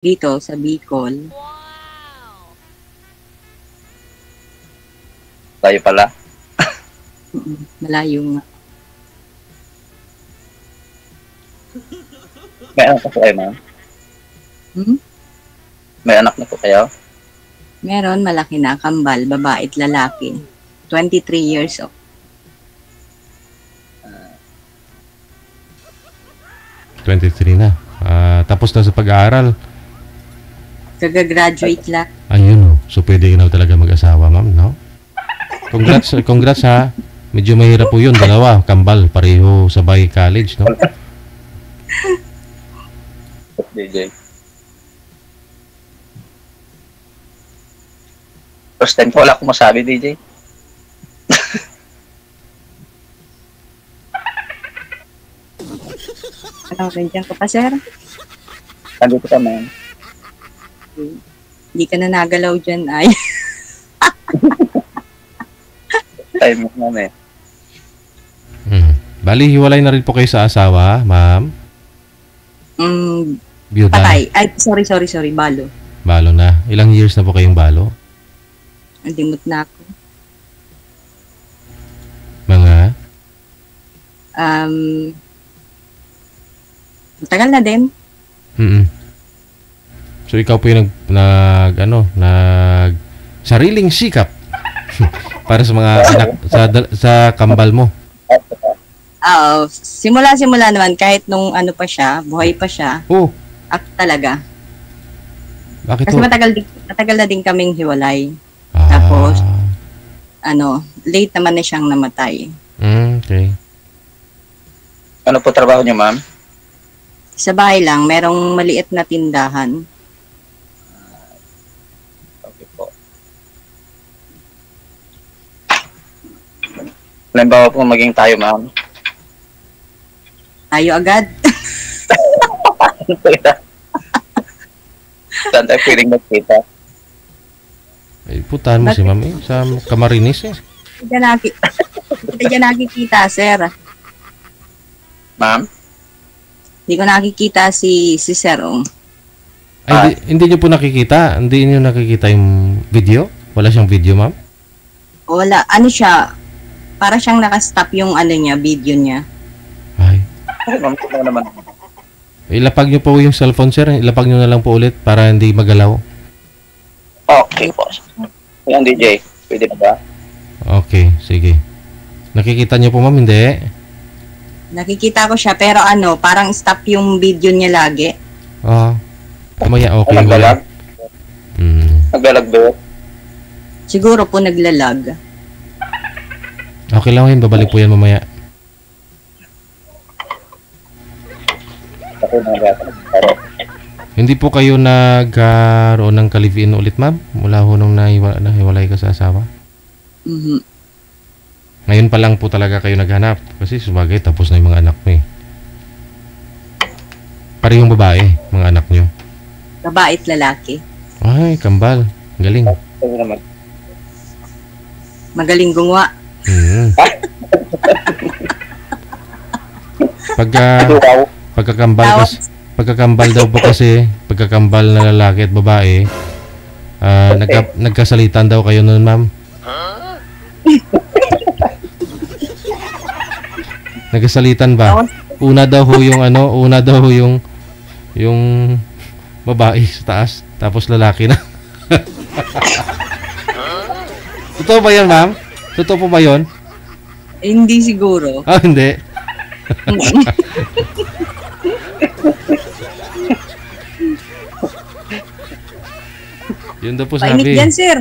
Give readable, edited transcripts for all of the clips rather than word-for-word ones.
dito sa Bicol. Tayo pala. Malayo nga. May anak na po kayo, ma'am? May anak na po kayo? Meron, malaki na, kambal, babae at lalaki. 23 years old. Na. Tapos na sa pag-aaral. Kaga-graduate lang. Ayun, so pwede na talaga mag-asawa, ma'am, no? Congrats ha. Medyo mahirap po yun, dalawa, kambal, pareho sabay college, no? DJ. First time ko wala akong masabi, DJ. Ano, nandiyan ka pa, sir? Nandito ka, ma'am. Hindi ka na nagalaw dyan, ay. Time mo, ma'am eh. Bali, hiwalay na rin po kayo sa asawa, ma'am? Byuda. Patay. Ay, sorry, balo. Balo na. Ilang years na po kayong balo? Andimot na ako. Mga? Matagal na din. So ikaw po yung nag sariling sikap para sa mga anak sa kambal mo. Oo, simula naman kahit nung ano pa siya, buhay pa siya. Oh, Ako talaga. bakit Kasi to? matagal na din kaming hiwalay. Ah, Tapos, late naman na siyang namatay. okay. Ano po trabaho niyo, ma'am? Sa bahay lang, merong maliit na tindahan. Okay po. Halimbawa po maging tayo, ma'am. Tayo agad. Saan tayo pwedeng magkita? Ay, putahan mo si ma'am eh. Sa Camarines eh. Hindi ka nakikita, sir. Ma'am? Hindi ko nakikita si Sir. Ay, hindi niyo po nakikita? Hindi niyo nakikita yung video? Wala siyang video, ma'am? Wala. Ano siya? Para siyang nakastop yung video niya. Ay. Ma'am, ano naman? Ilapag niyo po yung cellphone, sir. Ilapag niyo na lang po ulit para hindi magalaw. Okay po. Yan, DJ. Pwede na ba? Okay, sige. Nakikita niyo po, ma'am? Hindi. Nakikita ko siya pero parang stop yung video niya lagi. Mamaya okay. Naglalag? Naglalag ba? Siguro po naglalag. Okay lang yun. Babalik po yan mamaya. Ako naglalag. Hindi po kayo nagkaroon ng ka-live-in ulit, ma'am? Mula ho nung nahiwalay ka sa asawa? Ngayon pa lang po talaga kayo naghanap. Kasi sabagay, tapos na yung mga anak mo eh. Parehong babae, mga anak nyo. Babae at lalaki. Ay, kambal. Galing. Ano naman? Magaling gumawa. Pagkakambal daw po kasi, pagkakambal na lalaki at babae, nagkasalitan daw kayo nun, ma'am. Nagkasalitan ba? Una daw ho yung babae sa taas, tapos lalaki na. Totoo ba 'yan, ma'am? Totoo po ba 'yon? Hindi siguro. Hindi. Yun daw po Painit sabi. yan, sir.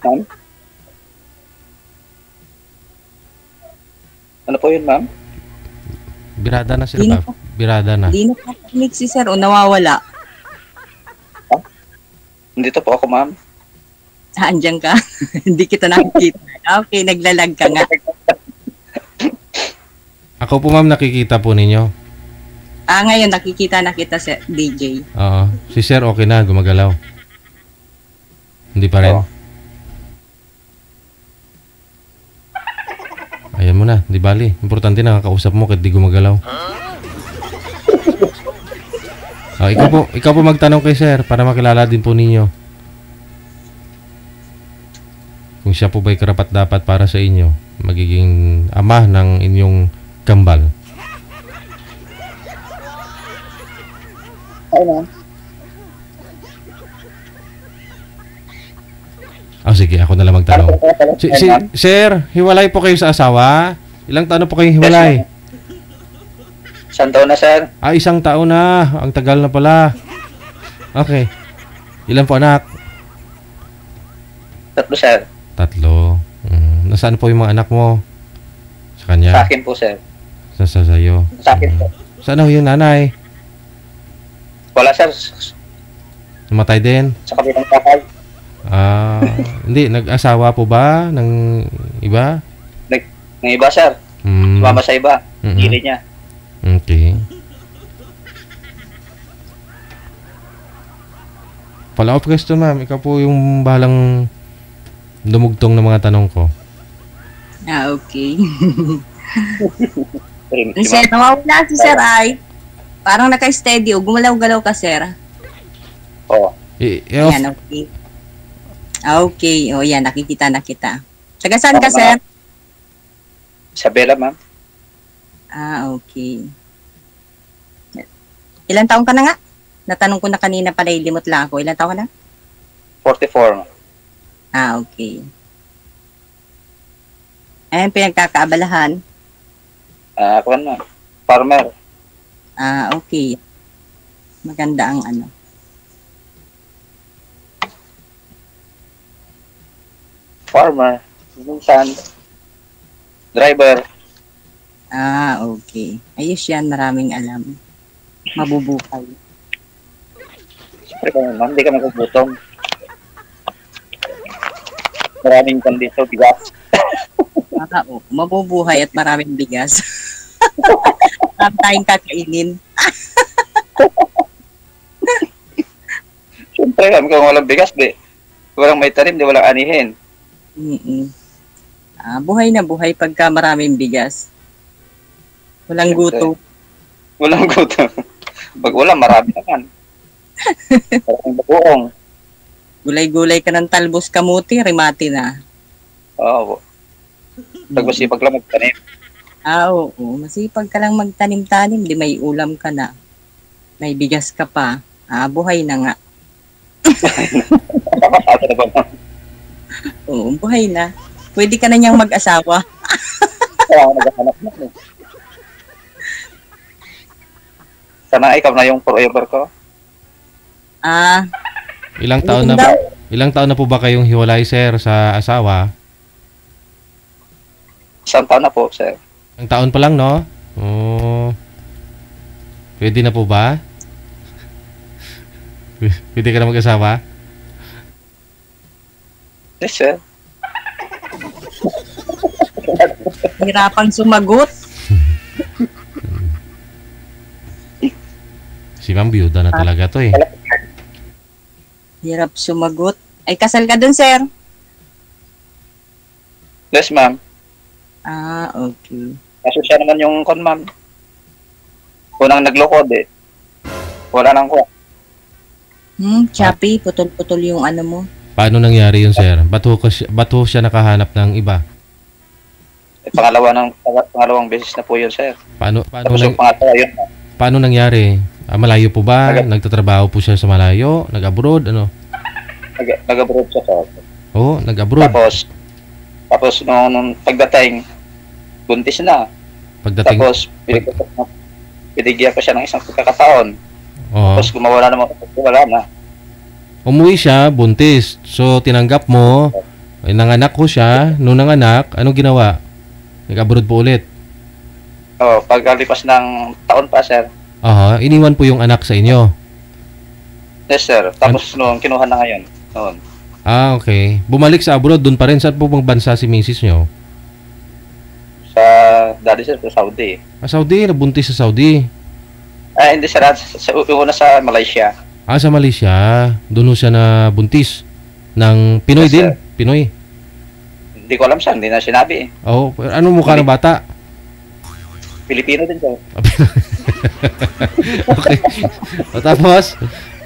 Ma'am? Ano po yun, ma'am? Birada na sila, ma'am. Birada na. Hindi na pakinig si sir o nawawala. Nandito po ako, ma'am. Andiyan ka. Hindi kita nakikita. Okay, naglalag ka nga. Ako po, ma'am, nakikita po ninyo. Ngayon nakikita na kita sa DJ. Oo. Si sir okay na, gumagalaw. Hindi pa rin. Oo. Ayan mo na, di bali. Importante nakakausap mo kahit di gumagalaw. Ikaw po magtanong kay sir para makilala din po ninyo. Kung siya po ba'y karapat-dapat para sa inyo, magiging ama ng inyong kambal. Ay, ma'am. Sige, ako na lang magtanong. Sir, hiwalay po kayo sa asawa? Ilang taon na po kayo hiwalay? Isang taon na, sir. 1 taon na. Ang tagal na pala. Okay. Ilan po anak? 3, sir. 3. Nasaan po yung mga anak mo? Sa kanya? Sa akin po, sir. Sa sayo? Sa akin po. Saan ho yung nanay? Wala, sir. Namatay din? Sa kabilang bahay. Hindi. Nag-asawa po ba ng iba? Ng iba, sir. Sumama sa iba. Gili niya. Okay. Follow-up question, ma'am. Ikaw po yung bahalang dumugtong ng mga tanong ko. Okay. Sir, nawawala si Sir ay. Parang naka-steady o gumalaw-galaw ka, Sir. Oo. Yan, okay. Okay. O, yan. Nakikita na kita. Taga saan ka, Sir? Isabela, ma'am. Okay. Ilan taong ka na nga? Natanong ko na kanina pala, limot lang ako. Ilan taong ka na? 44. Okay. Ayan, pinagkakaabalahan. Ako na. Farmer. Okay. Maganda ang ano. Farmer. Minsan. Driver. Okay. Ayos yan, maraming alam. Mabubuhay. Siyempre ma'am, hindi ka magugutom. Maraming kandito, bigas. Mabubuhay at maraming bigas. Marami tayong kakainin. Siyempre ma'am, kung walang bigas, walang may tanim, walang anihin. Buhay na buhay pagka maraming bigas. Walang gutom. Walang gutom. Pag wala, marami naman. Maraming bagoong. Gulay-gulay ka ng talbos kamuti, rimati na. Oo. Pag masipag lang magtanim. Oo. Masipag ka lang magtanim-tanim, di may ulam ka na. May bigas ka pa. Buhay na nga. Nakakasada na ba ma'am? Oo, buhay na. Pwede ka na niyang mag-asawa. Kaya ako naghahanap na. Sana ikaw na yung forever ko. Ilang taon na po ba kayong hiwalay, sir, sa asawa? 1 taon na po, sir. Ang taon pa lang, no? Pwede na po ba? Pwede ka na mag-asawa? Yes, sir. Hirapang sumagot. Si ma'am, biyuda na talaga to eh. Hirap sumagot. Ay, kasal ka dun, sir? Yes, ma'am. Okay. Kaso siya naman yung kon, ma'am. Unang naglukod eh. Wala nang kuha. Choppy, putol-putol yung ano mo. Paano nangyari yun, sir? Ba't ho siya nakahanap ng iba? Pangalawang beses na po yun, sir. Tapos yung pangatlo, yun. Paano nangyari? Malayo po ba? Nagtatrabaho po siya sa malayo? Nag-abroad? Ano? Nag-abroad siya, sir. Oo, nag-abroad. Tapos nung pagdating, buntis na. Tapos, binigyan ko siya ng isang pagkakataon. Tapos wala na. Umuwi siya, buntis. So, tinanggap mo, nanganak ko siya. Nung nanganak, anong ginawa? Nag-abroad po ulit. Pagkalipas ng taon pa, sir. Iniwan po yung anak sa inyo. Yes, sir. Tapos nung kinuha na ngayon. Noon. Okay. Bumalik sa abroad, doon pa rin. Saan po bang bansa si misis nyo? Sa dati, sir, sa Saudi. Saudi? Nabuntis sa Saudi? Hindi, sir. Una sa Malaysia. Sa Malaysia. Doon siya na buntis. Ng Pinoy din? Yes, Pinoy? Hindi ko alam, sir. Hindi na sinabi. Anong mukha ng bata? Pilipino din, sir. Okay. O tapos,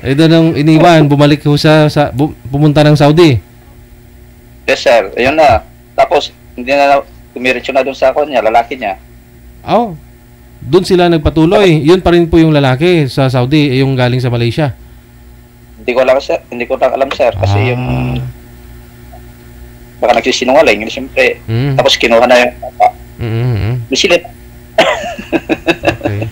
doon nung iniwan, bumalik ko pumunta ng Saudi. Yes, sir. Ayun na. Tapos, hindi na tumiretso na doon sa niya, lalaki niya. Oh, doon sila nagpatuloy. Yun pa rin po yung lalaki sa Saudi, yung galing sa Malaysia. Hindi ko lang, sir. Hindi ko lang alam, sir. Kasi yung baka nagsisinungaling, siyempre. Tapos kinuha na yung misilip. Okay.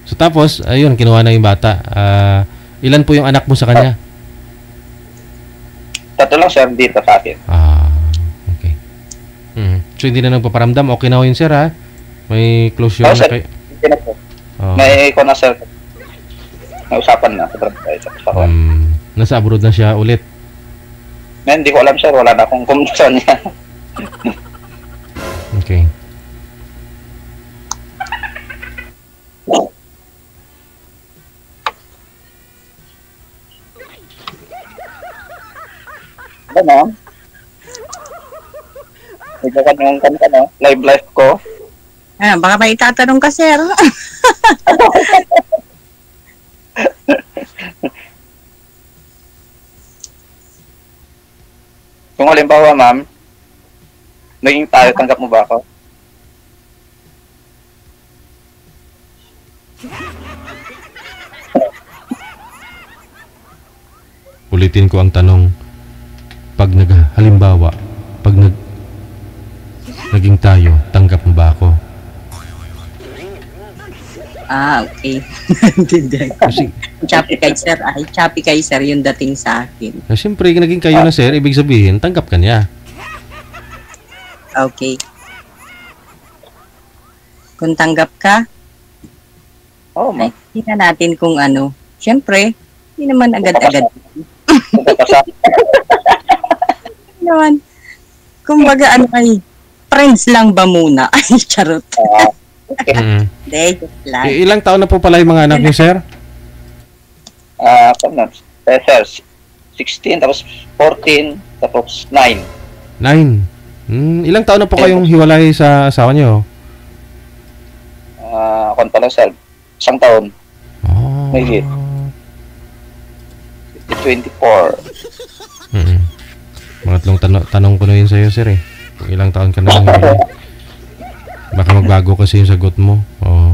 So tapos, ayun, kinuha na yung bata. Ilan po yung anak mo sa kanya? Tatlo lang, sir, dito sa akin. Okay. So hindi na nagpaparamdam. Okay na ho yun, sir, ha? May closure na sir. kayo. Hindi na po. May ko na, sir. May usapan na. Nasa abroad na siya ulit. Hindi ko alam, sir. Wala na akong kumunsan niya. Okay. Ano? Ito ka yung kanta, no? Live ko. Baka may itatanong ka, sir. Kung halimbawa, ma'am, naging tayo, tanggap mo ba ako? Ulitin ko ang tanong. Halimbawa, naging tayo, tanggap mo ba ako? Okay. Kasi, Choppy kay sir yung dating sa akin. siyempre, naging kayo na, sir, ibig sabihin, tanggap ka niya. Okay. Kung tanggap ka, Oo, ma'am. tingnan natin kung ano. Siyempre, hindi naman agad-agad. Hindi naman. Kumbaga, friends lang ba muna? Ay, charot. Hindi, just lang. Ilang taon na po pala yung mga anak niyo, sir? Sir, 16, tapos 14, tapos 9. 9. Ilang taon na po kayong hiwalay sa asawa niyo? Ako pala, sir. Isang taon. May hit. 24. Mga tanong ko na yun sa'yo, sir, eh. Kung ilang taon ka na hiwalay. Baka magbago kasi yung sagot mo.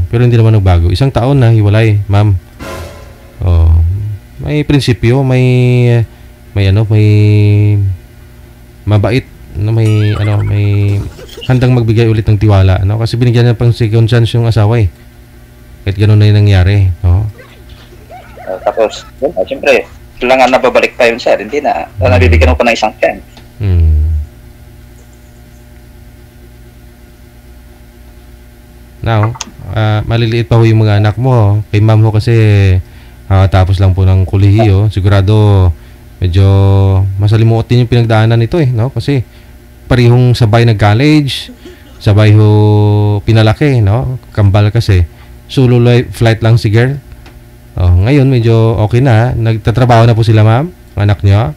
Pero hindi naman nagbago. Isang taon na hiwalay, ma'am. May prinsipyo, may mabait, may handang magbigay ulit ng tiwala, no? Kasi binigyan niya pang second chance yung asawa, eh. Kahit gano'n na yung nangyari, no? Tapos, siyempre, kailangan na babalik pa yun, sir. Hindi na. Nabibigyan mo pa ng isang chance. Now, maliliit pa ho yung mga anak mo. Kay ma'am ho kasi tapos lang po ng kolehiyo. Sigurado medyo masalimuot din yung pinagdaanan nito, eh, no? Kasi parehong sabay nag-college, sabay ho pinalaki, no? Kambal kasi. Solo flight lang si girl. Ngayon medyo okay na. Nagtatrabaho na po sila, ma'am? Anak niyo?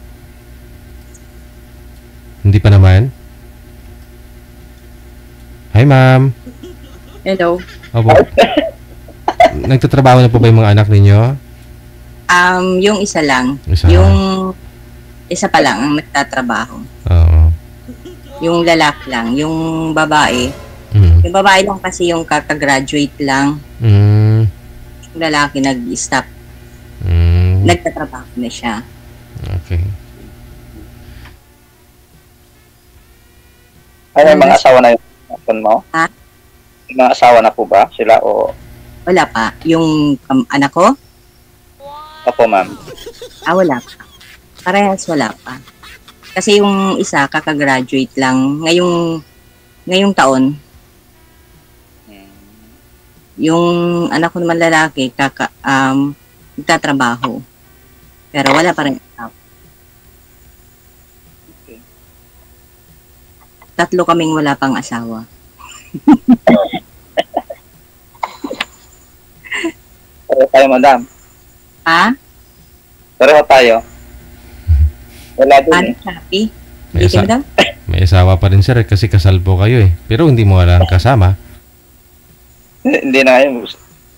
Hindi pa naman? Hi, ma'am. Hello. Opo. Nagtatrabaho na po ba yung mga anak ninyo? Yung isa lang. Yung isa pa lang ang nagtatrabaho. Oo. Yung lalaki lang. Yung babae. Yung babae lang kasi yung kakagraduate lang. Yung lalaki nag-stop. Nagtatrabaho na siya. Okay. Ay, may mga asawa na yung mo? Ha? May mga asawa na po ba sila o? Wala pa. Yung anak ko? Opo, ma'am. Wala pa. Parehas wala pa. Kasi yung isa, kakagraduate lang. Ngayong taon. Yung anak ko naman lalaki, nagtatrabaho. Pero wala pa rin. Okay. 3 kaming wala pang asawa. Pareho tayo, madam. Ha? Pareho tayo. Wala din, Ano, eh. Shopee? May Hindi mo daw? May May asawa pa rin sir kasi kasal po kayo eh. Pero hindi mo lang kasama. Hindi na yun.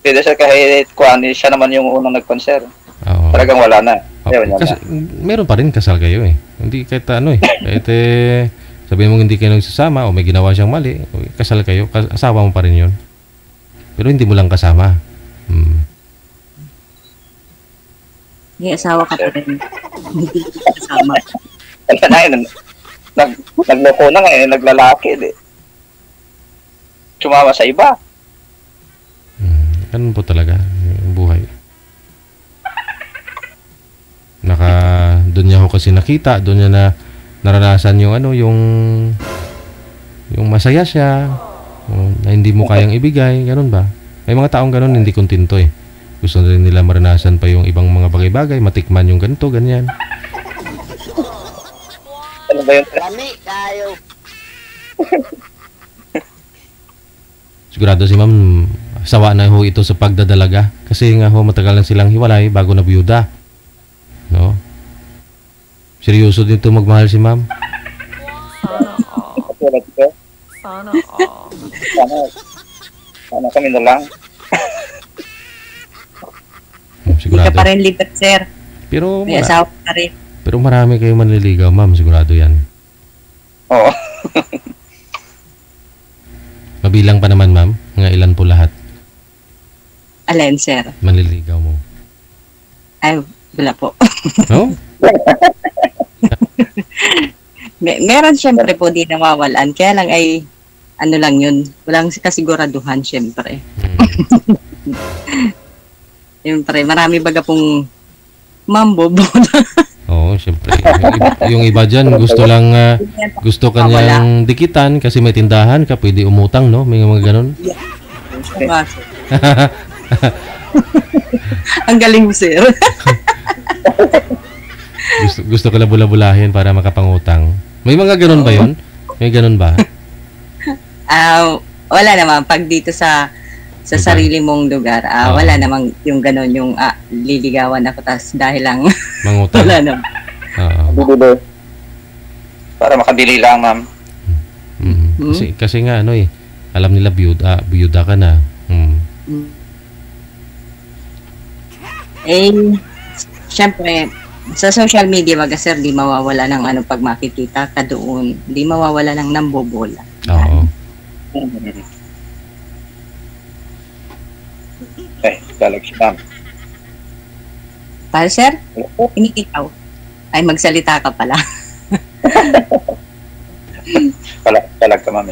Pwede sir kahit siya naman yung unang nag-concert. Oo. Talagang wala na. Kasi, meron pa rin kasal kayo eh. Hindi kahit kahit sabihin mo hindi kayo nagsasama o may ginawa siyang mali, kasal kayo, asawa mo pa rin yun. Pero hindi mo lang kasama. May asawa ka pa rin. Hindi ka kasama. Kaya na yun. Nagloko na ngayon, naglalaki. Sumama sa iba. Ganun po talaga yung buhay. Doon niya ako kasi nakita, doon niya na naranasan yung yung masaya siya, na hindi mo kayang ibigay, ganun ba? May mga taong ganun hindi kontento eh. Gusto rin nila maranasan pa yung ibang mga bagay-bagay, matikman yung ganito, ganyan. Ano ba yun? Lami tayo. Sigurado si ma'am, sawa na ho ito sa pagdadalaga. Kasi nga ho, matagal na silang hiwalay bago na biyuda. No? Seryoso din ito magmahal si ma'am. Sana kami na lang. Hindi ka pa rin libat, sir. Pero, may asawa ka rin. Pero marami kayo manliligaw, ma'am. Sigurado yan. Oo. Mabilang pa naman, ma'am. Nga ilan po lahat? Alin, sir? Manliligaw mo. Ay, wala po. No? Meron siyempre po di nawawalan. Kaya lang ay, ano lang yun. Walang kasiguraduhan siyempre. Siyempre, marami baga pong mambobo. Oo, siyempre. Yung iba dyan, gusto kanyang dikitan kasi may tindahan ka, pwede umutang, no? May mga ganun. Ang galing mo, sir. gusto ko lang bula-bulahin para makapangutang. May mga ganun ba yun? May ganun ba? Wala naman. Pag dito sa sarili mong lugar, wala namang yung gano'n, yung liligawan ako tas dahil lang mangutang. wala naman. Bibili. Para makabili lang, ma'am. Kasi nga alam nila biyuda ka na. Syempre, sa social media baga sir, di mawawala ng pag makikita ka doon, di mawawala ng nambobola. Oo. Talag si ma'am. Para sir, inikitaw. Ay, magsalita ka pala. Talag ka, ma'am.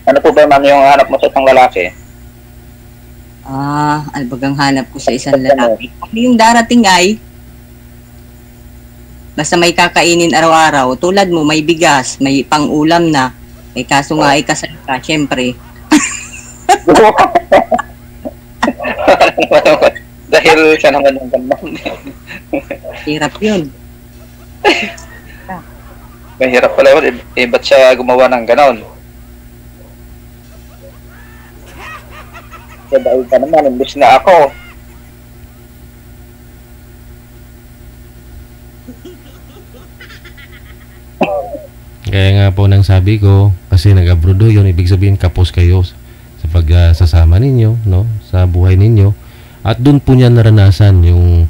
Ano po ba, ma'am, yung hanap mo sa isang lalaki? Albagang hanap ko sa isang lalaki. Yung darating ay, basta may kakainin araw-araw, tulad mo, may bigas, may pang-ulam na, may kaso nga ay kasal ka, syempre. Dahil siya naman yung ganun. Hirap yun. Mahirap pala yun. Ba't siya gumawa ng ganon? Kaya dahil ka naman, imbis na ako. Kaya nga po nang sabi ko, kasi nag-abroad yun, ibig sabihin kapos kayo sa pagsasama ninyo, no? Sa buhay ninyo. At doon po niya naranasan yung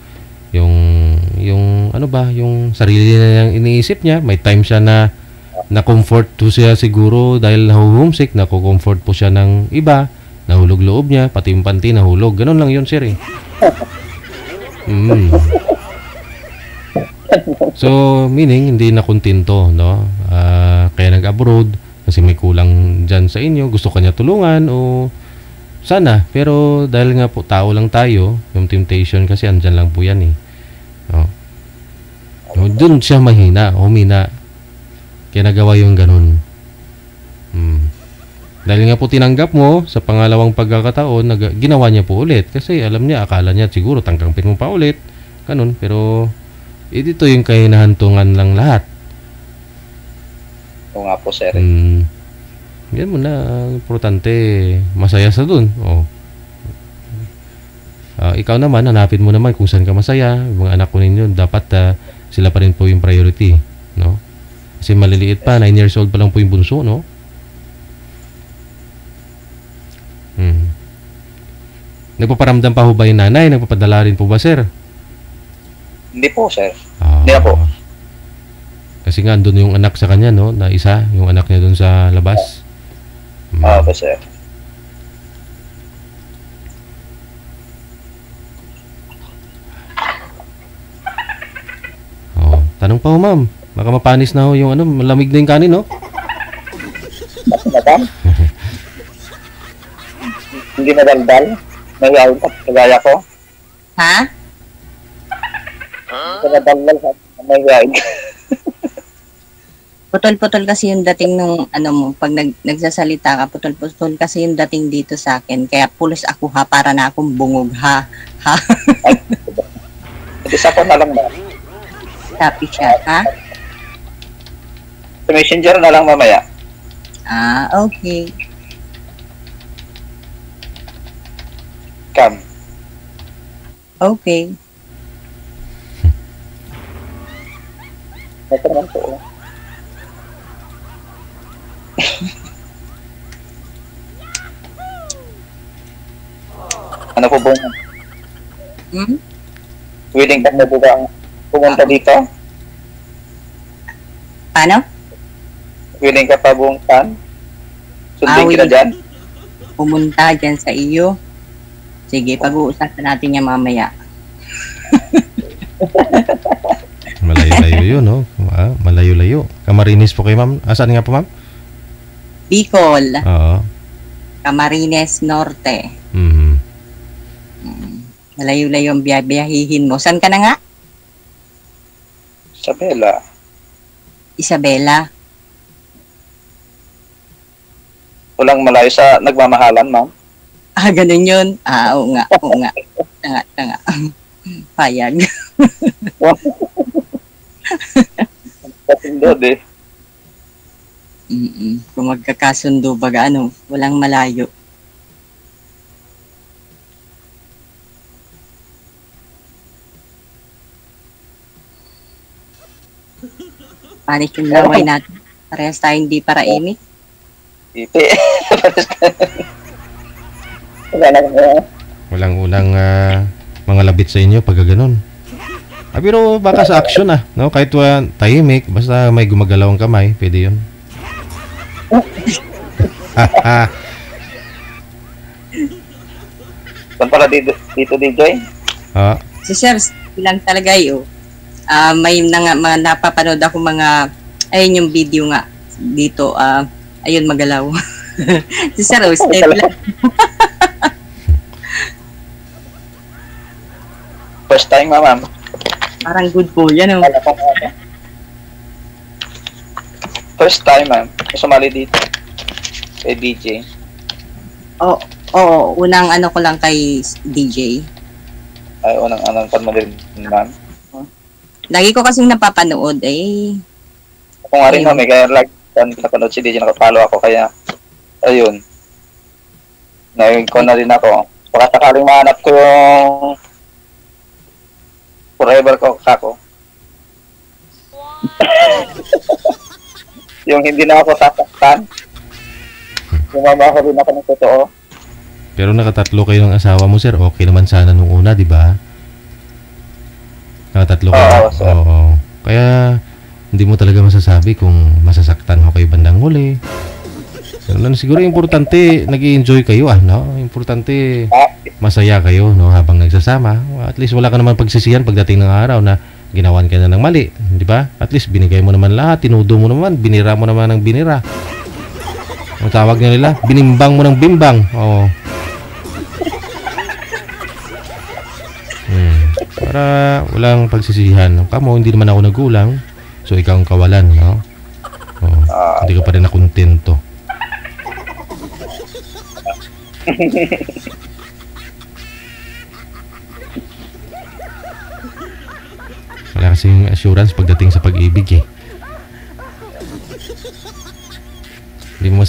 sarili niya yung iniisip niya. May time siya na comfort po siya siguro dahil homesick, nako-comfort po siya ng iba, nahulog loob niya, pati yung panty nahulog. Ganun lang yun, sir eh. So, meaning, hindi na kontento, no? Kaya nag-abroad, kasi may kulang dyan sa inyo, gusto kanya tulungan, o sana. Pero, dahil nga po, tao lang tayo, yung temptation kasi, andyan lang po yan eh. No? So, dun siya humina. Kaya nagawa yung ganun. Dahil nga po tinanggap mo, sa pangalawang pagkakataon, ginawa niya po ulit. Kasi alam niya, akala niya, siguro, tangkangpin mo pa ulit. Ganun, pero dito yung kahinahantungan lang lahat. Oo nga po, sir. Yan mo na, importante, masaya sa dun. Ikaw naman, hanapin mo naman kung saan ka masaya. Mga anak ko ninyo, dapat sila pa rin po yung priority, no? Kasi maliliit pa, 9 years old pa lang po yung bunso, no? Nagpaparamdam pa ho ba yung nanay? Nagpapadala rin po ba, sir? Hindi po, sir. Hindi na po. Kasi nga, doon yung anak sa kanya, no? Na isa, yung anak niya doon sa labas. Po, sir. Tanong pa ho, ma'am. Baka mapanis na ho yung malamig na yung kanin, no? Madam? Hindi madaldal? May out at kagaya ko? Ha? Hindi madaldal sa may guide. Putol-putol kasi yung dating nung mo, pag nagsasalita ka, putol-putol kasi yung dating dito sa akin. Kaya pulos ako ha, para na akong bungog ha. Ha? Isa ko na lang ba? Happy siya, ha? Sa messenger na lang mamaya. Okay. Come. Okay. Ito naman po. Ano po ba? Willing ka na po ba pumunta dito? Paano? Willing ka pa buong tan? Sundin kita dyan? Pumunta dyan sa iyo. Sige, pag-uusapan natin yan mamaya. Malayo-layo yun, no? Malayo-layo. Camarines po kayo, ma'am. Saan nga po, ma'am? Bicol. Oo. Camarines Norte. Mm-hmm. Malayo-layo ang biyahihin mo. Saan ka na nga? Isabela. Isabela. Walang malayo sa nagmamahalan, ma'am. Ganun yun. Oo nga. Oo nga. Tanga. Payag. Katindod eh. Kung magkakasundo baga, walang malayo. Panik yung laway natin. Parehas tayong di para imik. Ipi. Walang unang mga labit sa inyo pag gano'n. Pero baka sa action no? Kahit tahimik, basta may gumagalaw ang kamay, pwede yun. Saan pala dito DJ? Si Sir, lang talaga yun. May mga napapanood ako ayun yung video nga dito, ayun magalaw. Si Sir, steady lang. First time, ma'am. Parang good boy, yan First time, ma'am. Sumali dito. Kay DJ. Oo, unang ko lang kay DJ. Ay, unang panmalir, ma'am. Lagi ko kasing napapanood, eh. Ako nga rin, ma'am, kaya napanood si DJ, nakapalo ako, kaya, ayun. Ngayon ko na rin ako. Baka sakaling mahanap ko yung forever ko kako. Yung hindi na ako sasaktan. Yung mama ko rin ako ng totoo. Pero nakatatlo kayo ng asawa mo, sir. Okay naman sana nung una, di ba? Nakatatlo kayo. Oo. Kaya hindi mo talaga masasabi kung masasaktan mo kayo bandang huli. Siguro importante nag-i-enjoy kayo, no? Importante masaya kayo, no, habang nagsasama. At least wala ka naman pagsisihan pagdating ng araw na ginawan ka na ng mali, di ba? At least binigay mo naman lahat, tinudo mo naman, binira mo naman ng binira. Ang tawag nila, binimbang mo ng bimbang. Oo. Para walang pagsisihan. Kamo, hindi naman ako nagulang. So, ikaw ang kawalan, no? Hindi ka pa rin nakontento. Wala kasing assurance pagdating sa pag-ibig, eh. Hindi mo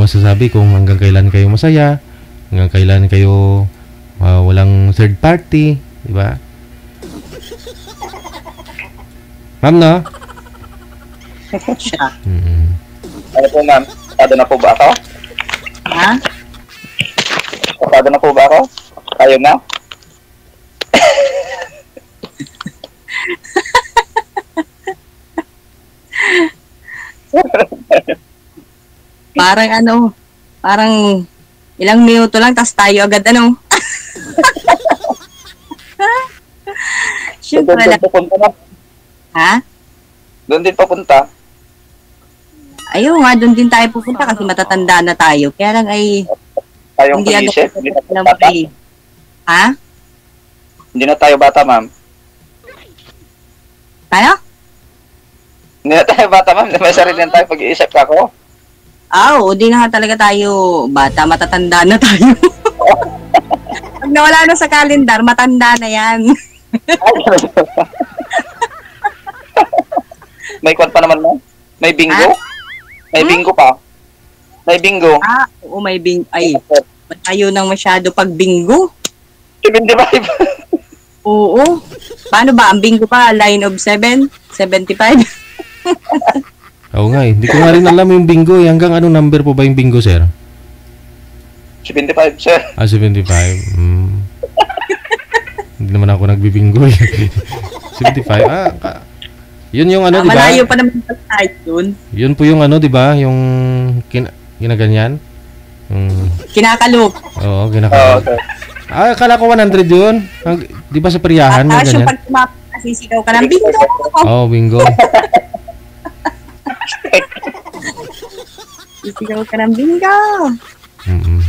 masasabi kung hanggang kailan kayo masaya, hanggang kailan kayo walang third party, di ba? Ma'am, no? Siya. Ano po, ma'am? Pasado na po ba ako? Ha? Pasado na po ba ako? Kayo na? Parang ilang minuto lang, tas tayo agad ano. Siyempre Doon din papunta na. Ha? Doon din papunta. Ayun nga, doon din tayo pupunta kasi matatanda na tayo. Kaya lang ay Tayong hindi agad pag-isip. Hindi na tayo ng bata. pay. Ha? Hindi na tayo bata, ma'am. Tayo? Hindi na tayo bata, ma'am. May sarili na tayo pag-iisip ako. Oo, di na nga talaga tayo bata, matatanda na tayo. Pag nawala na sa kalendar, matanda na yan. May kwan pa naman, ma'am. May bingo. Ah? May bingo pa. May bingo. Oo, may bingo. Ay, tayo nang masyado pag bingo. 75. Oo. Paano ba? Ang bingo pa, line of 7? 75? Oo nga eh. Hindi ko nga rin alam yung bingo eh. Hanggang anong number po ba yung bingo, sir? 75, sir. 75. Hindi naman ako nagbibingo eh. 75. Yun yung ano, di ba? Malayo pa naman tayo dun. Yun po yung ano, di ba? Yung ginaganyan. Kinakalok. Oo, ginakalok. Okay. Akala ko 100 yun. Di ba sa periyahan? Tapos yung Ganyan? pag tumapos, nasisigaw ka ng bingo. Oo, bingo. Sisigaw ka ng bingo. Mm-mm.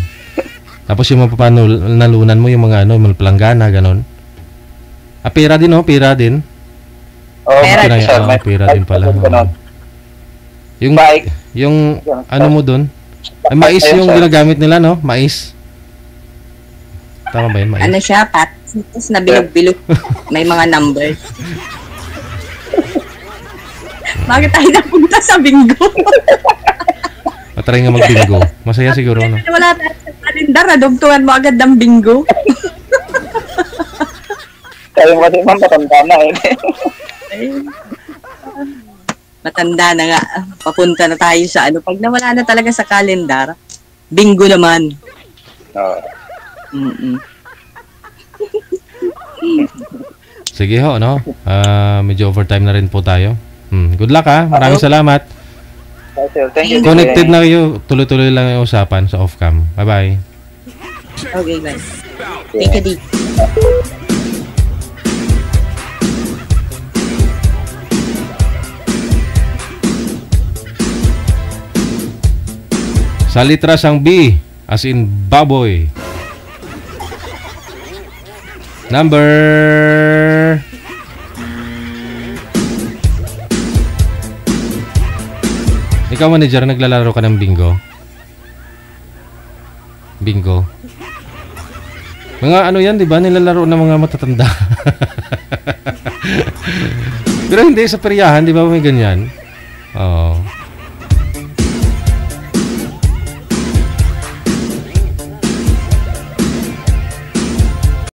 Tapos yung mapapanalunan mo yung mga ano, malpalanggana, ganon. Pera din, no? Pera din. Oh, Pera ma'am, din. sir. May Pera din pala. ganun. Yung, Bike. yung ano mo dun? Ay, mais Ayun, yung sir. ginagamit nila, no? Mais. Tama ba yun? Mais? Ano siya, patis na bilog-bilog. May mga numbers. Bakit tayo napunta sa bingo? Matry nga mag-bingo. Masaya siguro, no? Wala tayo sa kalendar, nadugtungan mo agad ng bingo. Sabi mo kasi, ma'am, matanda na eh. Ay, matanda na nga. Papunta na tayo sa ano. Pag nawala na talaga sa kalendar, bingo naman. Oo. Sige ho, no? Medyo overtime na rin po tayo. Good luck, ha? Maraming salamat. Okay, sir. Thank you. Connected na kayo. Tuloy-tuloy lang yung usapan sa off-cam. Bye-bye. Okay, guys. Thank you, Dick. Sa litras ang B, as in baboy. Number... Ikaw, manager, naglalaro ka ng bingo? Bingo? Mga ano yan, di ba? Nilalaro ng mga matatanda. Pero hindi, sa peryahan, di ba may ganyan? Oo.